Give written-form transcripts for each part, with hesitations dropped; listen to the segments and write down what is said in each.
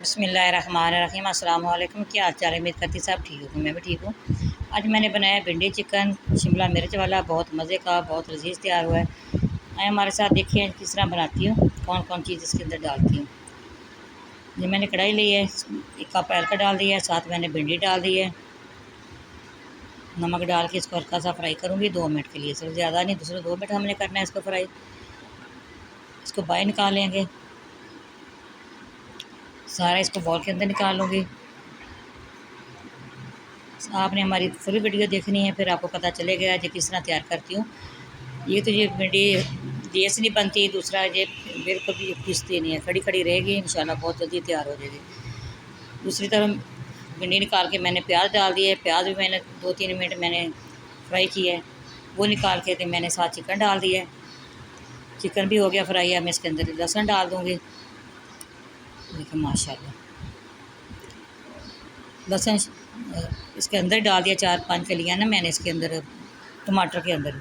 बिस्मिल्लाहिर्रहमानिर्रहीम। अस्सलाम वालेकुम। क्या हाल चाल है? उम्मीद करती सब ठीक हो। मैं भी ठीक हूँ। आज मैंने बनाया भिंडी चिकन शिमला मिर्च वाला, बहुत मज़े का, बहुत लजीज तैयार हुआ है। आए हमारे साथ देखिए किस तरह बनाती हूँ, कौन कौन चीज़ इसके अंदर डालती हूँ। ये मैंने कढ़ाई ली है, 1 कप ऑयल का डाल दिया है, साथ मैंने भिंडी डाल दी है। नमक डाल के इसको हल्का सा फ्राई करूँगी 2 मिनट के लिए, सिर्फ ज़्यादा नहीं, दूसरे 2 मिनट हमने करना है इसको फ्राई। इसको बाहर निकालेंगे, सारा इसको बॉल के अंदर निकाल लूँगी। आपने हमारी फुल वीडियो देखनी है, फिर आपको पता चलेगा कि किस तरह तैयार करती हूँ। ये तो ये भिंडी गैस नहीं बनती, दूसरा ये बिल्कुल भी पिसती नहीं है, खड़ी खड़ी रहेगी, इंशाल्लाह बहुत जल्दी तैयार हो जाएगी। दूसरी तरफ भिंडी निकाल के मैंने प्याज डाल दिए, प्याज भी मैंने 2-3 मिनट मैंने फ्राई किया है, वो निकाल के मैंने साथ चिकन डाल दिया है। चिकन भी हो गया फ्राई। है मैं इसके अंदर लहसुन डाल दूँगी। देखिए माशाल्लाह लहसुन इसके अंदर डाल दिया, 4-5 कलियाँ ना मैंने इसके अंदर टमाटर के अंदर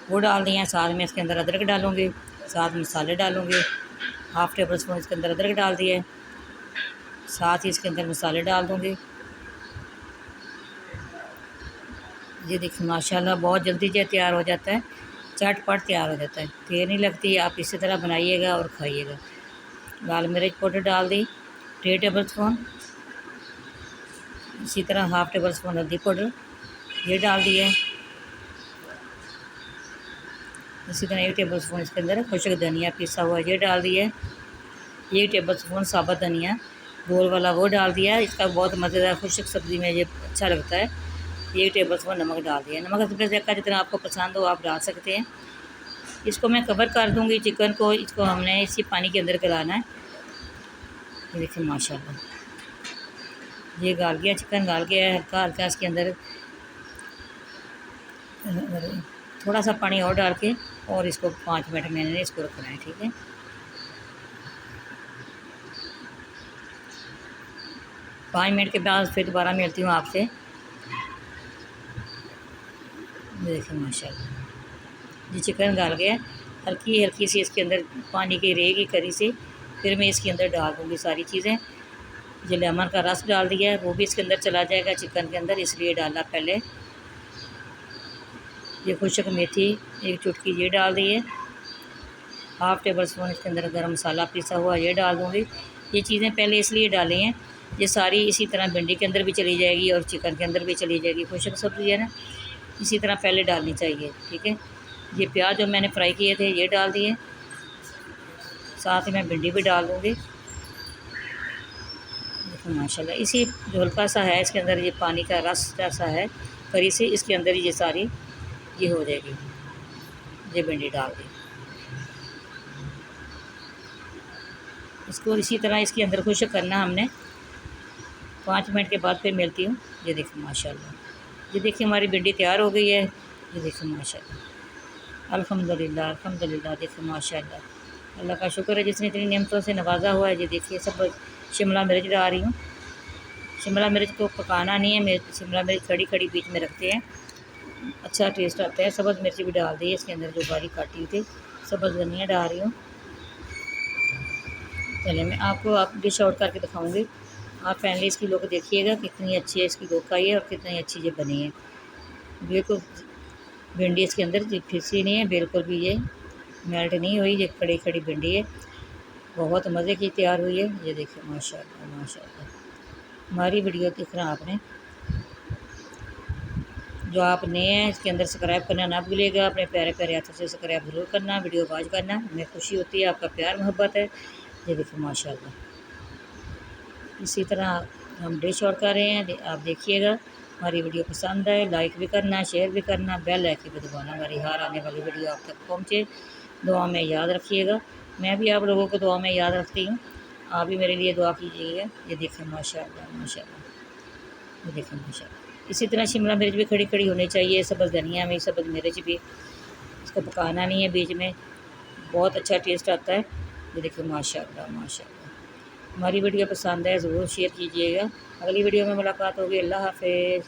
वो डाल दिए हैं। साथ में इसके अंदर अदरक डालूँगी, साथ मसाले डालूँगी। 1/2 टेबल स्पून इसके अंदर अदरक डाल दिए, साथ ही इसके अंदर मसाले डाल दूँगी। ये देखिए माशाल्लाह बहुत जल्दी जो तैयार हो जाता है, झटपट तैयार हो जाता है, देर नहीं लगती। आप इसी तरह बनाइएगा और खाइएगा। लाल मिर्च पाउडर डाल दी 1.5 टेबल स्पून। इसी तरह 1/2 टेबल स्पून हल्दी पाउडर ये डाल दिए। इसी तरह 1 टेबल स्पून इसके अंदर खुश्क धनिया पिसा हुआ ये डाल दिया। 1 टेबल स्पून साबुत धनिया गोल वाला वो डाल दिया। इसका बहुत मज़ेदार खुश्क सब्ज़ी में ये अच्छा लगता है। 1 टेबल स्पून नमक डाल दिया। नमक अपने ज़ायक़ा जितना आपको पसंद हो आप डाल सकते हैं। इसको मैं कवर कर दूँगी चिकन को। इसको हमने इसी पानी के अंदर गलाना है। ये देखिए माशाल्लाह ये गाल गया, चिकन गाल गया है। हल्का हल्का इसके अंदर थोड़ा सा पानी और डाल के और इसको 5 मिनट मैंने इसको रखना है, ठीक है। 5 मिनट के बाद फिर दोबारा मिलती हूँ आपसे। देखिए माशाल्लाह ये चिकन गाल गया। हल्की हल्की सी इसके अंदर पानी की रहेगी करी से, फिर मैं इसके अंदर डाल दूँगी सारी चीज़ें। जो लेमन का रस डाल दिया है वो भी इसके अंदर चला जाएगा चिकन के अंदर, इसलिए डाला पहले। ये खुश्क मेथी 1 चुटकी ये डाल दी है। 1/2 टेबल स्पून इसके अंदर गरम मसाला पिसा हुआ ये डाल दूँगी। ये चीज़ें पहले इसलिए डाली हैं, ये सारी इसी तरह भिंडी के अंदर भी चली जाएगी और चिकन के अंदर भी चली जाएगी। खुश्क सब्ज़ी है ना, इसी तरह पहले डालनी चाहिए, ठीक है। ये प्याज जो मैंने फ्राई किए थे ये डाल दिए, साथ ही मैं भिंडी भी डाल दूँगी। देखो माशाल्लाह इसी जो हल्का सा है इसके अंदर ये पानी का रस जैसा है करी से, इसके अंदर ये सारी ये हो जाएगी। ये भिंडी डाल दी, इसको इसी तरह इसके अंदर खुश्क करना हमने। 5 मिनट के बाद फिर मिलती हूँ। ये देखिए माशाल्लाह ये देखिए हमारी भिंडी तैयार हो गई है। ये देखिए माशाल्लाह अल्हम्दुलिल्लाह अल्हम्दुलिल्लाह। देखिए माशाल्लाह अल्लाह का शुक्र है जिसने इतनी नेमतों से नवाजा हुआ है। ये देखिए सब शिमला मिर्च डाल रही हूँ। शिमला मिर्च को पकाना नहीं है, शिमला मिर्च खड़ी खड़ी बीच में रखते हैं, अच्छा टेस्ट आता है। सब्ज़ मिर्च भी डाल दी है इसके अंदर जो बारीक काटी हुई थी। सब्ज़ धनिया डाल रही हूँ। चलिए मैं आपको डिश आउट करके दिखाऊंगी। आप फाइनली इसकी लुक देखिएगा कितनी अच्छी है इसकी लुक आई है और कितनी अच्छी ये बनी है। बिल्कुल भिंडी इसके अंदर फिसी नहीं है, बिल्कुल भी ये मेल्ट नहीं हुई। ये खड़ी खड़ी भिंडी है, बहुत मज़े की तैयार हुई है। ये देखिए माशाल्लाह माशाल्लाह। हमारी वीडियो देख रहे हैं आपने, जो आप नए हैं इसके अंदर सब्सक्राइब करना ना भूलिएगा। अपने प्यारे प्यारे हाथों से सब्सक्राइब ज़रूर करना, वीडियो वॉच करना, हमें खुशी होती है, आपका प्यार मोहब्बत है। ये देखिए माशाल्लाह इसी तरह हम डिश आउट कर रहे हैं। आप देखिएगा, हमारी वीडियो पसंद आए लाइक भी करना, शेयर भी करना, बेल आइकन भी दबाना, हमारी हर आने वाली वीडियो आप तक पहुँचे। दुआ में याद रखिएगा, मैं भी आप लोगों को दुआ में याद रखती हूँ, आप भी मेरे लिए दुआ कीजिएगा। ये देखें माशाल्लाह माशाल्लाह। ये देखें माशाल्लाह इसी तरह शिमला मिर्च भी खड़ी खड़ी होनी चाहिए, सब्ज़ धनिया में सब्ज़ मिर्च भी, इसको पकाना नहीं है बीच में, बहुत अच्छा टेस्ट आता है। ये देखिए माशाल्लाह माशाल्लाह। हमारी वीडियो पसंद है ज़रूर शेयर कीजिएगा। अगली वीडियो में मुलाकात होगी। अल्लाह हाफ़िज़।